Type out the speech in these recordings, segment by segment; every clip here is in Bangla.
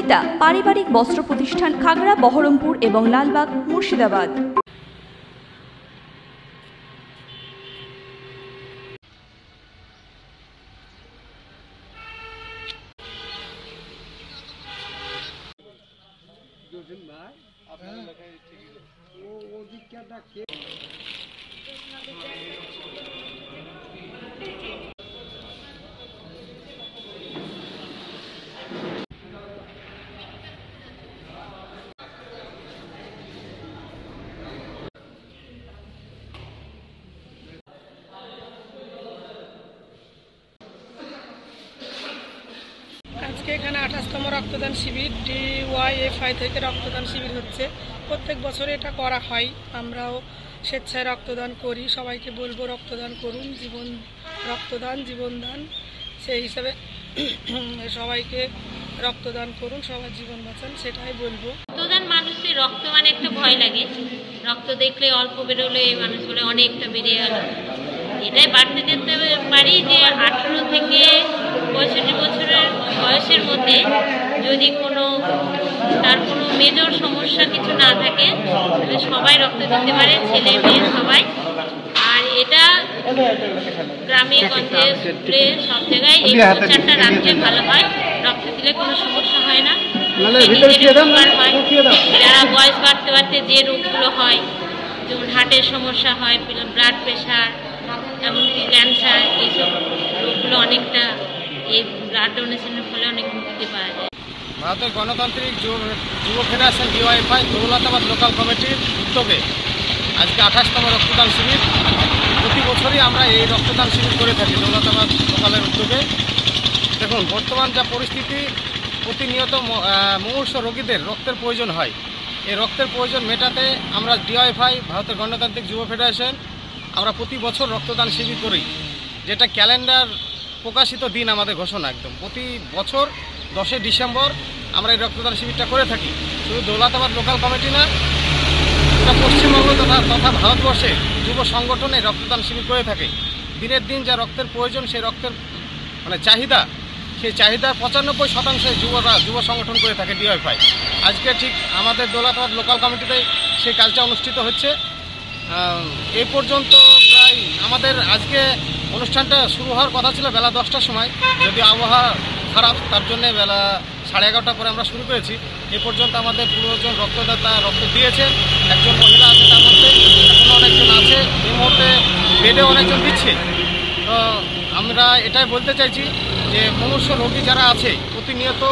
সুনিতা পারিবারিক বস্ত্র প্রতিষ্ঠান, খাগড়া, বহরমপুর এবং লালবাগ, মুর্শিদাবাদ। আজকে এখানে 28তম রক্তদান শিবির DYFI থেকে রক্তদান শিবির হচ্ছে। প্রত্যেক বছর এটা করা হয়, আমরাও স্বেচ্ছায় রক্তদান করি। সবাইকে বলবো রক্তদান করুন, রক্তদান জীবনদান, সেই হিসাবে সবাইকে রক্তদান করুন, সবার জীবন বাঁচান, সেটাই বলবো। রক্তদান, মানুষের রক্ত মানে একটা ভয় লাগে, রক্ত দেখলে অল্প বেরোলে মানুষ বলে অনেকটা বেড়ে গেল। এটাই বাড়তে দিতে পারি যে 18 থেকে 65 বছরের বয়সের মধ্যে যদি তার কোনো মেজর সমস্যা কিছু না থাকে তাহলে সবাই রক্ত দিতে পারে, ছেলে মেয়ে সবাই। আর এটা গ্রামে গঞ্জে স্কুলে সব জায়গায় এই প্রচারটা রাখলে ভালো হয়। রক্ত দিলে কোনো সমস্যা হয় না, উপকার হয়। যারা বয়স বাড়তে বাড়তে যে রোগগুলো হয়, যেমন হার্টের সমস্যা হয়, ব্লাড প্রেশার, এমনকি ক্যান্সার, এইসব রোগগুলো অনেকটা এই ব্লাড ডোনেশনের ফলে অনেক মুক্তি পাওয়া যায়। ভারতের গণতান্ত্রিক যুব ফেডারেশন DYFI দৌলতাবাদ লোকাল কমিটির উদ্যোগে আজকে 28তম রক্তদান শিবির। প্রতি বছরই আমরা এই রক্তদান শিবির করে থাকি দৌলতাবাদ লোকালের উদ্যোগে। দেখুন, বর্তমান যা পরিস্থিতি, প্রতিনিয়ত মুমূর্ষু রোগীদের রক্তের প্রয়োজন হয়। এই রক্তের প্রয়োজন মেটাতে আমরা DYFI ভারতের গণতান্ত্রিক যুব ফেডারেশন আমরা প্রতি বছর রক্তদান শিবির করি, যেটা ক্যালেন্ডার প্রকাশিত দিন আমাদের ঘোষণা। একদম প্রতি বছর 10 ডিসেম্বর আমরা এই রক্তদান শিবিরটা করে থাকি। শুধু দৌলতাবাদ লোকাল কমিটি না, এটা পশ্চিমবঙ্গ তথা ভারতবর্ষে যুব সংগঠনে রক্তদান শিবির করে থাকে। দিনের দিন যা রক্তের প্রয়োজন, সেই রক্তের চাহিদা, সেই চাহিদার 95% যুব সংগঠন করে থাকে DYFI। আজকে ঠিক আমাদের দৌলতাবাদ লোকাল কমিটিতে সেই কাজটা অনুষ্ঠিত হচ্ছে। এই পর্যন্ত প্রায় আমাদের আজকে অনুষ্ঠানটা শুরু হওয়ার কথা ছিল বেলা 10টার সময়, যদি আবহাওয়া খারাপ তার জন্য বেলা 11:30 পরে আমরা শুরু করেছি। এ পর্যন্ত আমাদের 15 জন রক্তদাতা রক্ত দিয়েছেন। একজন মহিলা আছে, তার মধ্যে এখনও অনেকজন আছে, এই মুহূর্তে বেডে অনেকজন দিচ্ছে। তো আমরা এটাই বলতে চাইছি যে মুমূর্ষু রোগী যারা আছে, প্রতিনিয়ত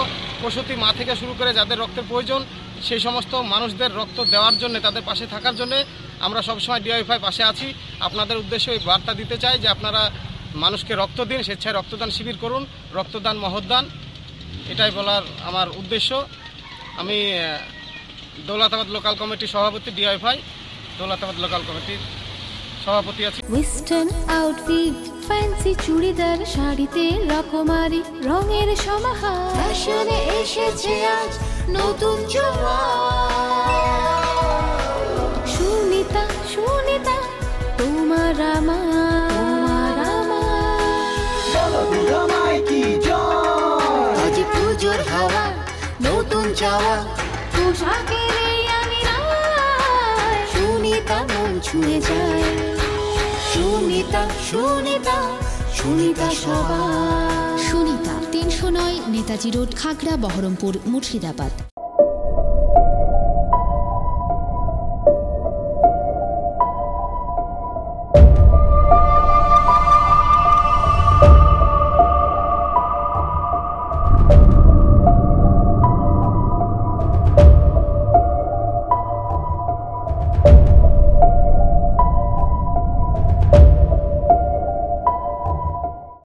প্রসূতি মা থেকে শুরু করে যাদের রক্তের প্রয়োজন, সেই সমস্ত মানুষদের রক্ত দেওয়ার জন্য, তাদের পাশে থাকার জন্য আমরা সবসময় DYFI পাশে আছি। আপনাদের উদ্দেশ্যে এই বার্তা দিতে চাই যে আপনারা মানুষকে রক্ত দিন, স্বেচ্ছায় রক্তদান শিবির করুন, রক্তদান মহৎদান, এটাই বলার আমার উদ্দেশ্য। আমি দৌলতাবাদ লোকাল কমিটির সভাপতি, DYFI দৌলতাবাদ লোকাল কমিটির সভাপতি আছি। ওয়েস্টার্ন আউটফিট, ফ্যান্সি চুড়িদার, শাড়িতে রকমারি রঙের সমাহার, ফ্যাশনে এসেছে আজ নতুন সুনিতা, সুনিতা তোমার আমার, আজ পুজোর হাওয়া, নতুন চাওয়া, পোশাকের সুনিতা মন ছুঁয়ে যায়। সুনিতা, সুনিতা, সুনিতা সবার। সুনিতা 309 নেতাজি রোড, খাগড়া, বহরমপুর, মুর্শিদাবাদ।